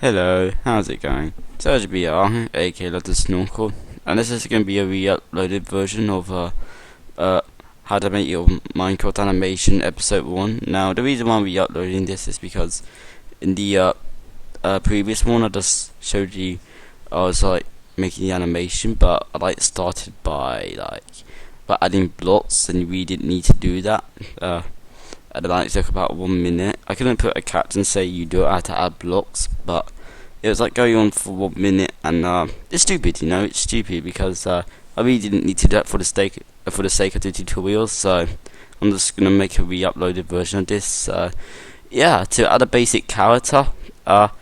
Hello, how's it going? So it's BR, aka Love the Snorkel, and this is going to be a re-uploaded version of how to make your Minecraft animation episode 1. Now the reason why I'm re-uploading this is because in the previous one I just showed you I was like making the animation, but I started by adding blocks, and we didn't need to do that. And it took about 1 minute. I couldn't put a cat and say you don't have to add blocks, but it was like going on for 1 minute, and it's stupid, it's stupid because I really didn't need to do that for the sake of the tutorial. So I'm just gonna make a re-uploaded version of this. Yeah, to add a basic character. No,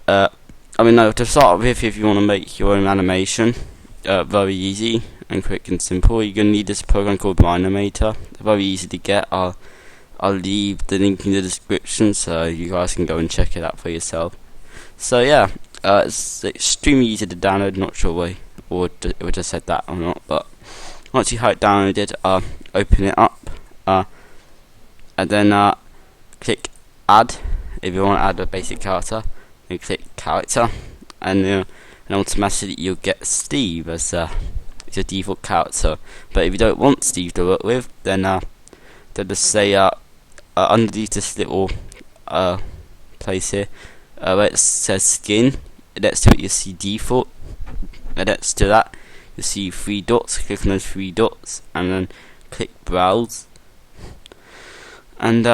to start with, if you want to make your own animation, very easy and quick and simple, you're gonna need this program called Mine-imator. Very easy to get. I'll leave the link in the description so you guys can go and check it out for yourself. So yeah, it's extremely easy to download. Not sure why it would just said that or not, but once you have it downloaded, open it up, and then click add if you want to add a basic character. Then click character, and automatically you'll get Steve as your default character. But if you don't want Steve to work with, then just say underneath this little place here, where it says skin, next to it you see default, and next to that you see 3 dots. Click on those 3 dots and then click browse, and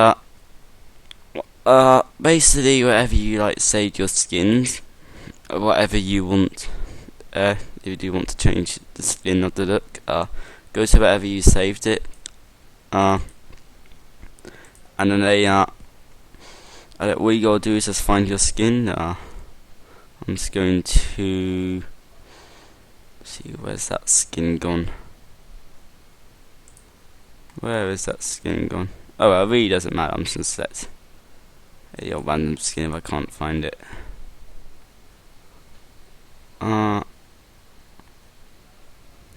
basically wherever you saved your skins, whatever you want, if you do want to change the skin of the look, go to wherever you saved it, and then all you gotta do is just find your skin. I'm just going to see, where's that skin gone? Where is that skin gone? Oh well, it really doesn't matter. I'm just gonna select a random skin if I can't find it.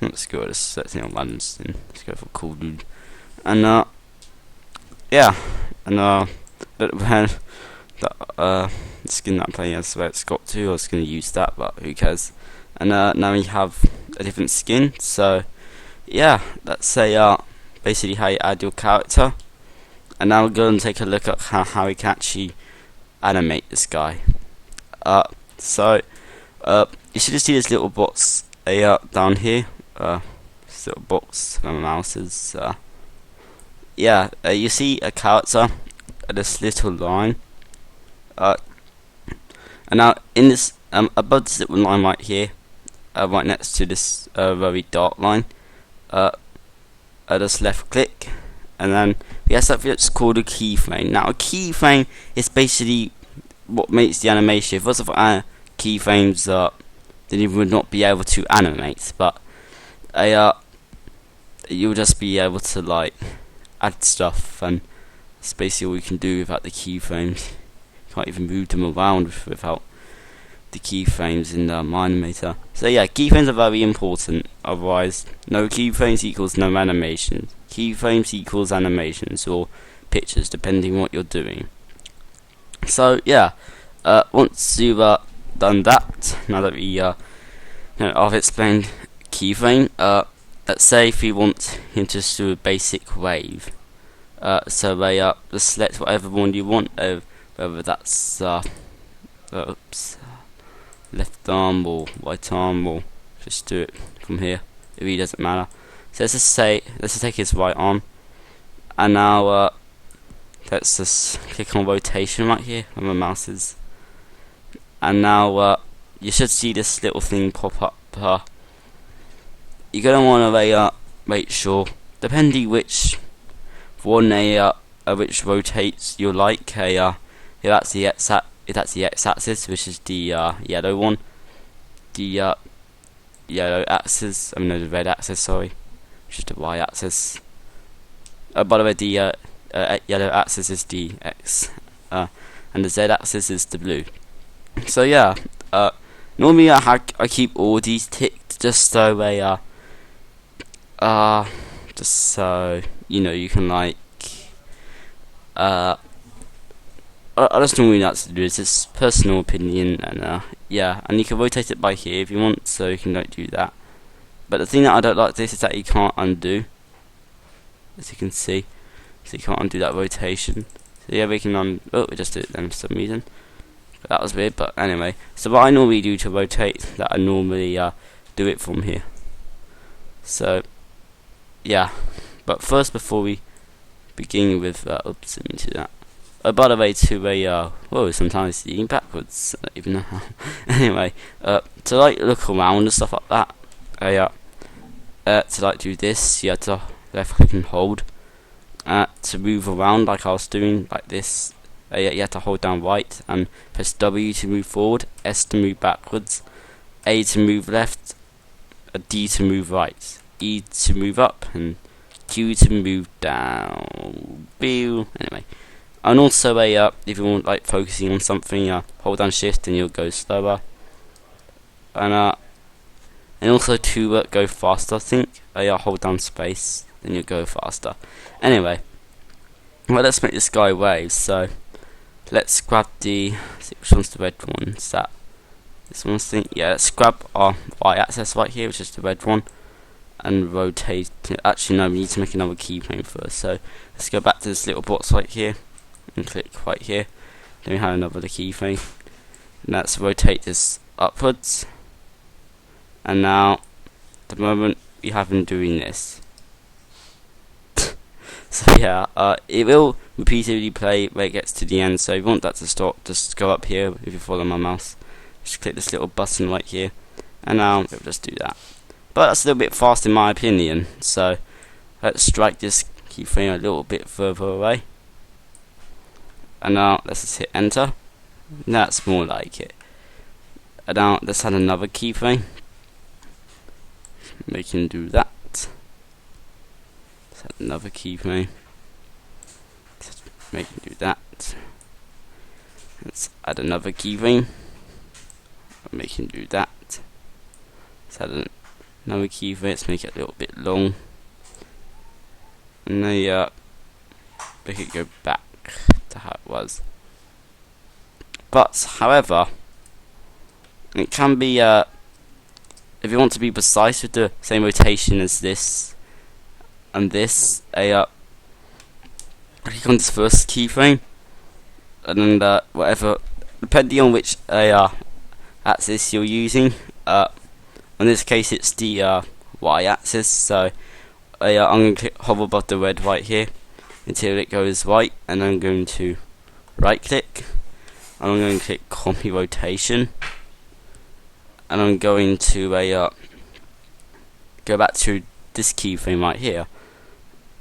Let's go with selecting a random skin. Let's go for cool dude. And yeah, and the skin that I'm playing as where it's got to, I was going to use that, but who cares. And now we have a different skin. So yeah, let's say basically how you add your character. And now we're going to take a look at how we can actually animate this guy. So you should just see this little box down here. This little box where my mouse is. Yeah, you see a character at this little line, and now in this above this little line right here, right next to this very dark line, I just left click, and then we have something that's called a keyframe. Now a keyframe is basically what makes the animation. First of all, keyframes then you would not be able to animate, but you'll just be able to add stuff, and that's basically all you can do without the keyframes. You can't even move them around without the keyframes in the Mine-imator. So yeah, keyframes are very important, otherwise no keyframes equals no animations. Keyframes equals animations or pictures, depending on what you're doing. So yeah, once you've done that, now that we I've explained keyframe, let's say if you want him to do a basic wave, so just select whatever one you want, whether that's left arm or right arm, or just do it from here. It really doesn't matter. So let's just take his right arm, and now let's just click on rotation right here where my mouse is, and now you should see this little thing pop up. You're gonna want to make sure, depending which one which rotates you like. If that's the x-axis, which is the yellow one, the yellow axis. The red axis. Sorry, which is the y-axis. By the way, the yellow axis is the x, and the z-axis is the blue. So yeah, normally I keep all these ticked just so they just so you can I just normally like to do this. It's personal opinion, and yeah, and you can rotate it by here if you want, so you can don't do that. But the thing that I don't like this is that you can't undo, as you can see. So you can't undo that rotation. So yeah, we can oh, we just did it then for some reason. But that was weird, but anyway. So what I normally do to rotate, that I normally do it from here. So yeah, but first before we begin with, oops, let me do that. Oh, by the way, to a whoa, sometimes seeing backwards. I don't even know how. Anyway, to like look around and stuff like that. To like do this, you have to left click and hold. To move around like I was doing, like this, you have to hold down right and press W to move forward, S to move backwards, A to move left, D to move right, E to move up, and Q to move down. Anyway, and also if you want like focusing on something, hold down Shift and you'll go slower. And also to go faster, I think, hold down space, then you'll go faster. Anyway, well, let's make this guy wave. So let's grab see which one's the red one. Is that this one's thing? Yeah, let's grab our y-axis right here, which is the red one, and rotate it. Actually, no, we need to make another keyframe first. So let's go back to this little box right here and click right here. Then we have another keyframe. And let's rotate this upwards. And now, at the moment, we have him doing this. So yeah, it will repeatedly play where it gets to the end. So if you want that to stop, just go up here if you follow my mouse. Just click this little button right here, and now it'll just do that. But that's a little bit fast in my opinion. So let's drag this keyframe a little bit further away. And now let's just hit enter. That's more like it. And now let's add another keyframe. We can do that. Let's add another keyframe. We can do that. Let's add another keyframe. We can do that. Let's add another keyframe. Let's make it a little bit long. And then we could go back to how it was. But however, it can be if you want to be precise with the same rotation as this and this, click on this first keyframe, and then whatever, depending on which axis you're using. In this case, it's the y-axis. So I'm going to click hover above the red right here until it goes white, and I'm going to right click, and I'm going to click copy rotation. And I'm going to go back to this keyframe right here,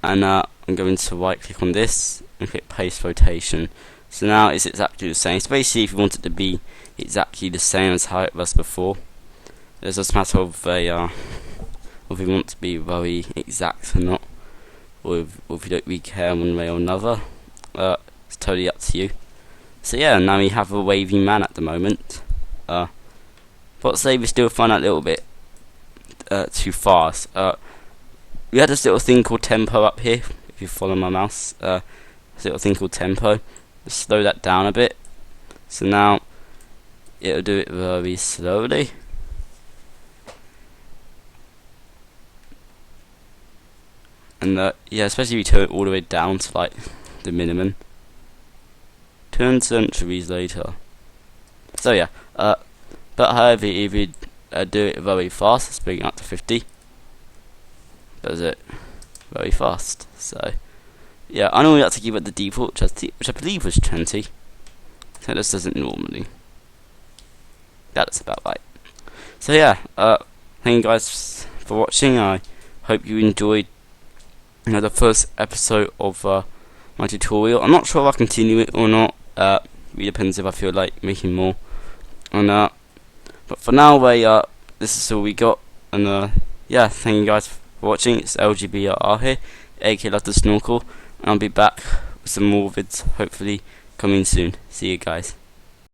and I'm going to right click on this and click paste rotation. So now it's exactly the same. So basically, if you want it to be exactly the same as how it was before, it's just a matter of if you want to be very exact or not, or if you don't really care one way or another. It's totally up to you. So yeah, now we have a wavy man at the moment. But say we still find that little bit too fast. We had this little thing called tempo up here. If you follow my mouse, this little thing called tempo. Just slow that down a bit. So now it'll do it very slowly. And yeah, especially if you turn it all the way down to like the minimum. 10 centuries later. So yeah. But however, if you do it very fast, let's bring it up to 50. Does it very fast? So yeah, I normally like to keep it the default, which I believe was 20. So this doesn't normally. That's about right. So yeah, thank you guys for watching. I hope you enjoyed the first episode of my tutorial. I'm not sure if I'll continue it or not. It really depends if I feel like making more. And but for now, this is all we got. And yeah, thank you guys for watching. It's LGBR here, aka Love the Snorkel, and I'll be back with some more vids, hopefully coming soon. See you guys.